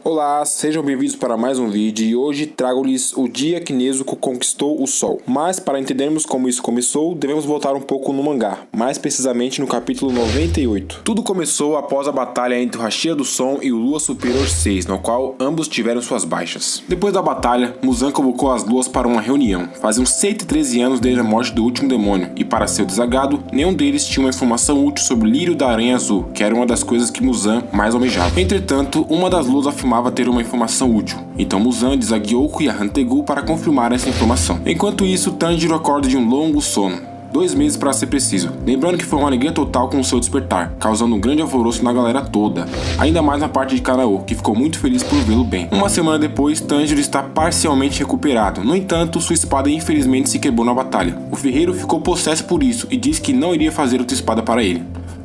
Olá, sejam bem-vindos para mais um vídeo e hoje trago-lhes o dia que Nezuko conquistou o Sol. Mas para entendermos como isso começou, devemos voltar um pouco no mangá, mais precisamente no capítulo 98. Tudo começou após a batalha entre o Hashira do Som e o Lua Superior 6, no qual ambos tiveram suas baixas. Depois da batalha, Muzan convocou as luas para uma reunião. Faziam 113 anos desde a morte do último demônio, e para seu desagrado, nenhum deles tinha uma informação útil sobre o Lírio da Aranha Azul, que era uma das coisas que Muzan mais almejava. Entretanto, uma das luas afirmava ter uma informação útil, então Muzan diz a Gyouko e a Hantegu para confirmar essa informação. Enquanto isso, Tanjiro acorda de um longo sono. 2 meses para ser preciso, lembrando que foi uma alegria total com o seu despertar, causando um grande alvoroço na galera toda, ainda mais na parte de Kanao, que ficou muito feliz por vê-lo bem. Uma semana depois, Tanjiro está parcialmente recuperado, no entanto, sua espada infelizmente se quebrou na batalha. O ferreiro ficou possesso por isso e disse que não iria fazer outra espada para ele.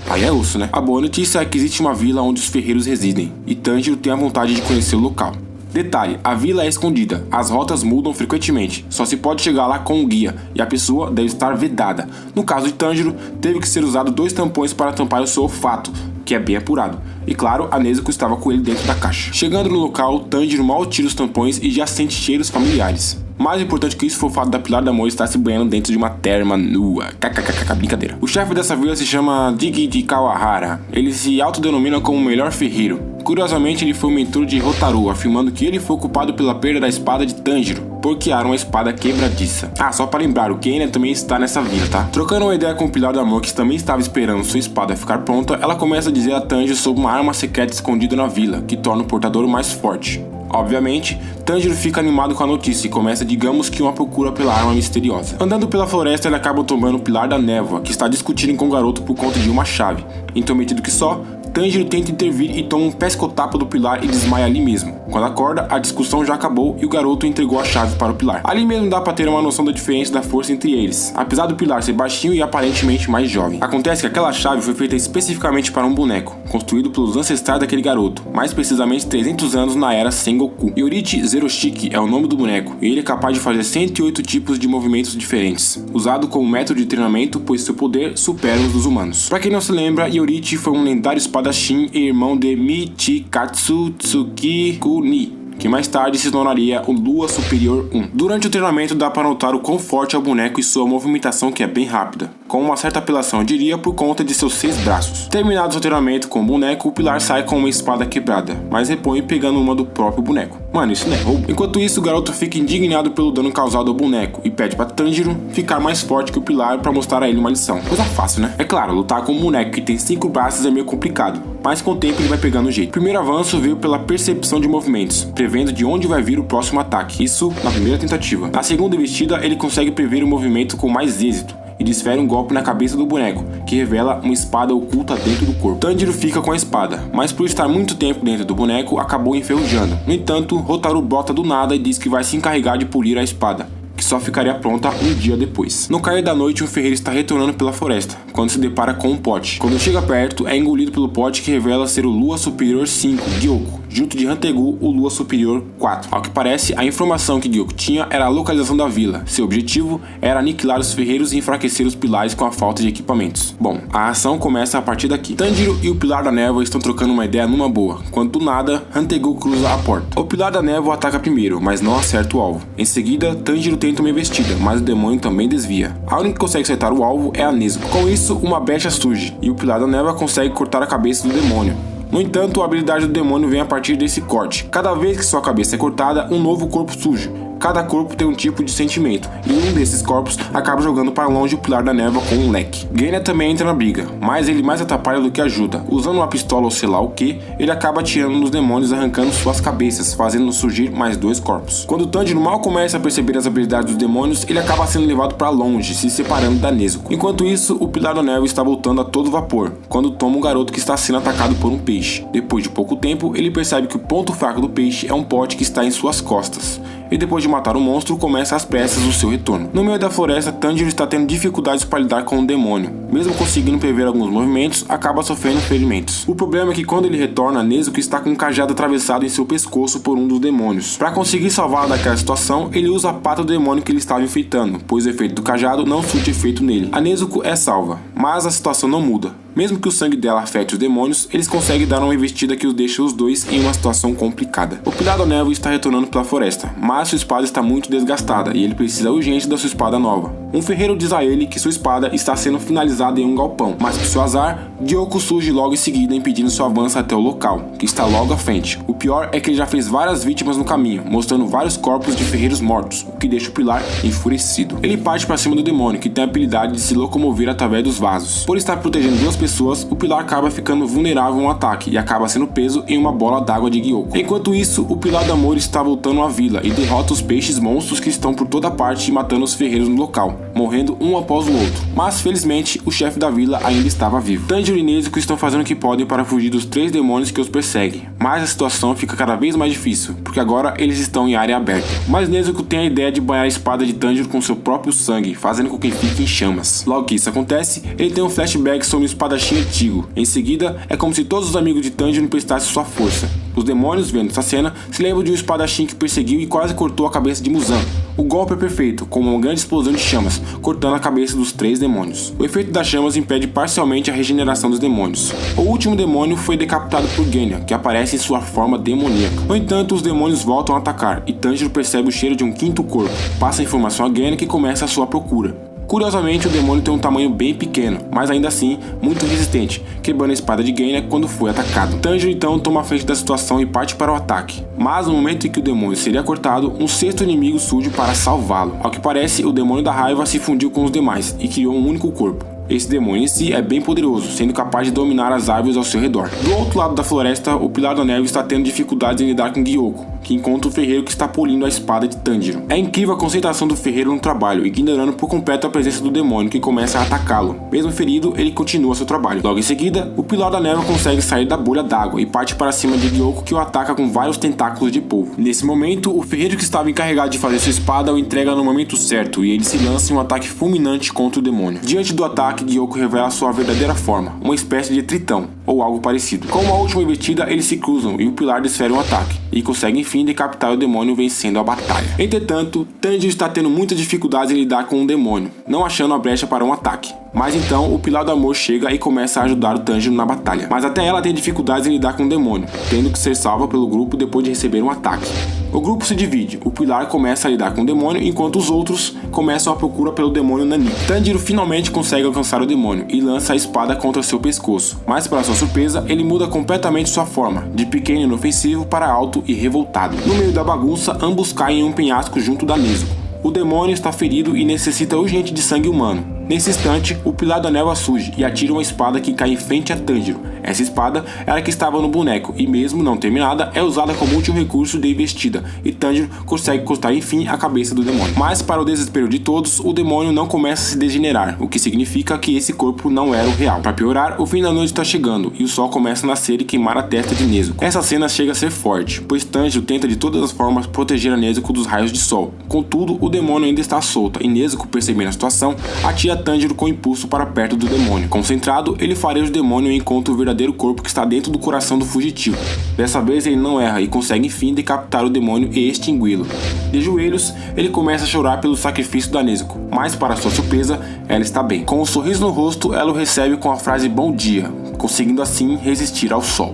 Aí é osso, né? A boa notícia é que existe uma vila onde os ferreiros residem, e Tanjiro tem a vontade de conhecer o local. Detalhe, a vila é escondida, as rotas mudam frequentemente, só se pode chegar lá com um guia, e a pessoa deve estar vedada. No caso de Tanjiro, teve que ser usado 2 tampões para tampar o seu olfato, que é bem apurado. E claro, a Nezuko estava com ele dentro da caixa. Chegando no local, Tanjiro mal tira os tampões e já sente cheiros familiares. Mais importante que isso foi o fato da Pilar da Amor estar se banhando dentro de uma terma nua. KKKK, brincadeira. O chefe dessa vila se chama Digi de Kawahara. Ele se autodenomina como o melhor ferreiro. Curiosamente, ele foi o mentor de Hotaru, afirmando que ele foi culpado pela perda da espada de Tanjiro, porque era uma espada quebradiça. Ah, só para lembrar, o Kenya também está nessa vila, tá? Trocando uma ideia com o Pilar do Amor, que também estava esperando sua espada ficar pronta, ela começa a dizer a Tanjiro sobre uma arma secreta escondida na vila, que torna o portador mais forte. Obviamente, Tanjiro fica animado com a notícia e começa, digamos que, uma procura pela arma misteriosa. Andando pela floresta, ele acaba tomando o Pilar da Névoa, que está discutindo com o garoto por conta de uma chave. Intrometido que só, Tanjiro tenta intervir e toma um pescotapo do Pilar e desmaia ali mesmo. Quando acorda, a discussão já acabou e o garoto entregou a chave para o Pilar. Ali mesmo dá para ter uma noção da diferença da força entre eles, apesar do Pilar ser baixinho e aparentemente mais jovem. Acontece que aquela chave foi feita especificamente para um boneco, construído pelos ancestrais daquele garoto, mais precisamente 300 anos na era Sengoku. Yorichi Zeroshiki é o nome do boneco, e ele é capaz de fazer 108 tipos de movimentos diferentes, usado como método de treinamento, pois seu poder supera os dos humanos. Para quem não se lembra, Yorichi foi um lendário espadachim e irmão de Michikatsu Tsukikuni, que mais tarde se tornaria o Lua Superior 1. Durante o treinamento dá para notar o quão forte é o boneco e sua movimentação, que é bem rápida, com uma certa apelação, eu diria, por conta de seus 6 braços. Terminado o treinamento com o boneco, o Pilar sai com uma espada quebrada, mas repõe pegando uma do próprio boneco. Mano, isso não é roubo? Enquanto isso, o garoto fica indignado pelo dano causado ao boneco e pede para Tanjiro ficar mais forte que o Pilar para mostrar a ele uma lição. Coisa fácil, né? É claro, lutar com um boneco que tem 5 braços é meio complicado, mas com o tempo ele vai pegando o jeito. O primeiro avanço veio pela percepção de movimentos, prevendo de onde vai vir o próximo ataque, isso na primeira tentativa. Na segunda investida, ele consegue prever o movimento com mais êxito e desfere um golpe na cabeça do boneco, que revela uma espada oculta dentro do corpo. Tanjiro fica com a espada, mas por estar muito tempo dentro do boneco, acabou enferrujando. No entanto, Hotaru brota do nada e diz que vai se encarregar de polir a espada, que só ficaria pronta um dia depois. No cair da noite, um ferreiro está retornando pela floresta, quando se depara com um pote. Quando chega perto, é engolido pelo pote, que revela ser o Lua Superior 5, Gyouko, junto de Hantegu, o Lua Superior 4. Ao que parece, a informação que Gyouko tinha era a localização da vila. Seu objetivo era aniquilar os ferreiros e enfraquecer os pilares com a falta de equipamentos. Bom, a ação começa a partir daqui. Tanjiro e o Pilar da Névoa estão trocando uma ideia numa boa, quando do nada, Hantegu cruza a porta. O Pilar da Névoa ataca primeiro, mas não acerta o alvo. Em seguida, Tanjiro tenta uma investida, mas o demônio também desvia. A única que consegue acertar o alvo é a Nezuko. Com isso, uma brecha surge, e o Pilar da Névoa consegue cortar a cabeça do demônio. No entanto, a habilidade do demônio vem a partir desse corte. Cada vez que sua cabeça é cortada, um novo corpo surge. Cada corpo tem um tipo de sentimento, e um desses corpos acaba jogando para longe o Pilar da Névoa com um leque. Genya também entra na briga, mas ele mais atrapalha do que ajuda. Usando uma pistola ou sei lá o que, ele acaba atirando nos demônios, arrancando suas cabeças, fazendo surgir mais 2 corpos. Quando Tanjiro mal começa a perceber as habilidades dos demônios, ele acaba sendo levado para longe, se separando da Nezuko. Enquanto isso, o Pilar da Névoa está voltando a todo vapor, quando toma um garoto que está sendo atacado por um peixe. Depois de pouco tempo, ele percebe que o ponto fraco do peixe é um pote que está em suas costas. E depois de matar o monstro, começa às pressas o seu retorno. No meio da floresta, Tanjiro está tendo dificuldades para lidar com o demônio. Mesmo conseguindo prever alguns movimentos, acaba sofrendo ferimentos. O problema é que quando ele retorna, Nezuko está com um cajado atravessado em seu pescoço por um dos demônios. Para conseguir salvá-la daquela situação, ele usa a pata do demônio que ele estava enfeitando, pois o efeito do cajado não surte efeito nele. A Nezuko é salva, mas a situação não muda, Mesmo que o sangue dela afete os demônios, eles conseguem dar uma investida que os deixa os dois em uma situação complicada. O Pilar da Névoa está retornando pela floresta, mas sua espada está muito desgastada e ele precisa urgente da sua espada nova. Um ferreiro diz a ele que sua espada está sendo finalizada em um galpão, mas por seu azar, Gyoko surge logo em seguida impedindo seu avanço até o local, que está logo à frente. O pior é que ele já fez várias vítimas no caminho, mostrando vários corpos de ferreiros mortos, o que deixa o Pilar enfurecido. Ele parte para cima do demônio, que tem a habilidade de se locomover através dos vasos. Por estar protegendo duas pessoas, o Pilar acaba ficando vulnerável a um ataque e acaba sendo preso em uma bola d'água de Gyoko. Enquanto isso, o Pilar do Amor está voltando à vila e derrota os peixes monstros que estão por toda parte e matando os ferreiros no local, morrendo um após o outro. Mas felizmente, o chefe da vila ainda estava vivo. Tanjiro e Nezuko estão fazendo o que podem para fugir dos 3 demônios que os perseguem, mas a situação fica cada vez mais difícil, porque agora eles estão em área aberta. Mas Nezuko tem a ideia de banhar a espada de Tanjiro com seu próprio sangue, fazendo com que fique em chamas. Logo que isso acontece, ele tem um flashback sobre o espadachim antigo. Em seguida, é como se todos os amigos de Tanjiro emprestassem sua força. Os demônios, vendo essa cena, se lembram de um espadachim que perseguiu e quase cortou a cabeça de Muzan. O golpe é perfeito, como uma grande explosão de chamas, cortando a cabeça dos 3 demônios. O efeito das chamas impede parcialmente a regeneração dos demônios. O último demônio foi decapitado por Genya, que aparece em sua forma demoníaca. No entanto, os demônios voltam a atacar, e Tanjiro percebe o cheiro de um 5º corpo. Passa a informação a Genya, que começa a sua procura. Curiosamente, o demônio tem um tamanho bem pequeno, mas ainda assim muito resistente, quebrando a espada de Genya quando foi atacado. Tanjiro então toma a frente da situação e parte para o ataque. Mas no momento em que o demônio seria cortado, um 6º inimigo surge para salvá-lo. Ao que parece, o demônio da raiva se fundiu com os demais e criou um único corpo. Esse demônio em si é bem poderoso, sendo capaz de dominar as árvores ao seu redor. Do outro lado da floresta, o Pilar da Névoa está tendo dificuldades em lidar com Gyoko, que encontra o ferreiro que está polindo a espada de Tanjiro. É incrível a concentração do ferreiro no trabalho, ignorando por completo a presença do demônio que começa a atacá-lo. Mesmo ferido, ele continua seu trabalho. Logo em seguida, o Pilar da Névoa consegue sair da bolha d'água e parte para cima de Gyoko, que o ataca com vários tentáculos de polvo. Nesse momento, o ferreiro que estava encarregado de fazer sua espada o entrega no momento certo e ele se lança em um ataque fulminante contra o demônio. Diante do ataque, Gyoko revela sua verdadeira forma, uma espécie de tritão, ou algo parecido. Com uma última investida, eles se cruzam e o Pilar desfere um ataque, e consegue enfim decapitar o demônio vencendo a batalha. Entretanto, Tanjiro está tendo muitas dificuldades em lidar com o demônio, não achando a brecha para um ataque. Mas então, o Pilar do Amor chega e começa a ajudar o Tanjiro na batalha. Mas até ela tem dificuldades em lidar com o demônio, tendo que ser salva pelo grupo depois de receber um ataque. O grupo se divide, o Pilar começa a lidar com o demônio, enquanto os outros começam a procura pelo demônio Nani. Tanjiro finalmente consegue alcançar o demônio e lança a espada contra seu pescoço, mas para sua surpresa, ele muda completamente sua forma, de pequeno e inofensivo para alto e revoltado. No meio da bagunça, ambos caem em um penhasco junto da Nezuko. O demônio está ferido e necessita urgente de sangue humano. Nesse instante, o Pilar da Névoa surge e atira uma espada que cai em frente a Tanjiro. Essa espada era a que estava no boneco e, mesmo não terminada, é usada como último recurso de investida, e Tanjiro consegue cortar enfim a cabeça do demônio. Mas, para o desespero de todos, o demônio não começa a se degenerar, o que significa que esse corpo não era o real. Para piorar, o fim da noite está chegando e o sol começa a nascer e queimar a testa de Nezuko. Essa cena chega a ser forte, pois Tanjiro tenta de todas as formas proteger a Nezuko dos raios de sol. Contudo, o demônio ainda está solto e Nezuko, percebendo a situação, atira Tanjiro com impulso para perto do demônio. Concentrado, ele fareja o demônio e encontra o verdadeiro corpo que está dentro do coração do fugitivo. Dessa vez ele não erra e consegue enfim decapitar o demônio e extingui-lo. De joelhos, ele começa a chorar pelo sacrifício da Nezuko, mas para sua surpresa, ela está bem. Com um sorriso no rosto, ela o recebe com a frase "Bom dia", conseguindo assim resistir ao sol.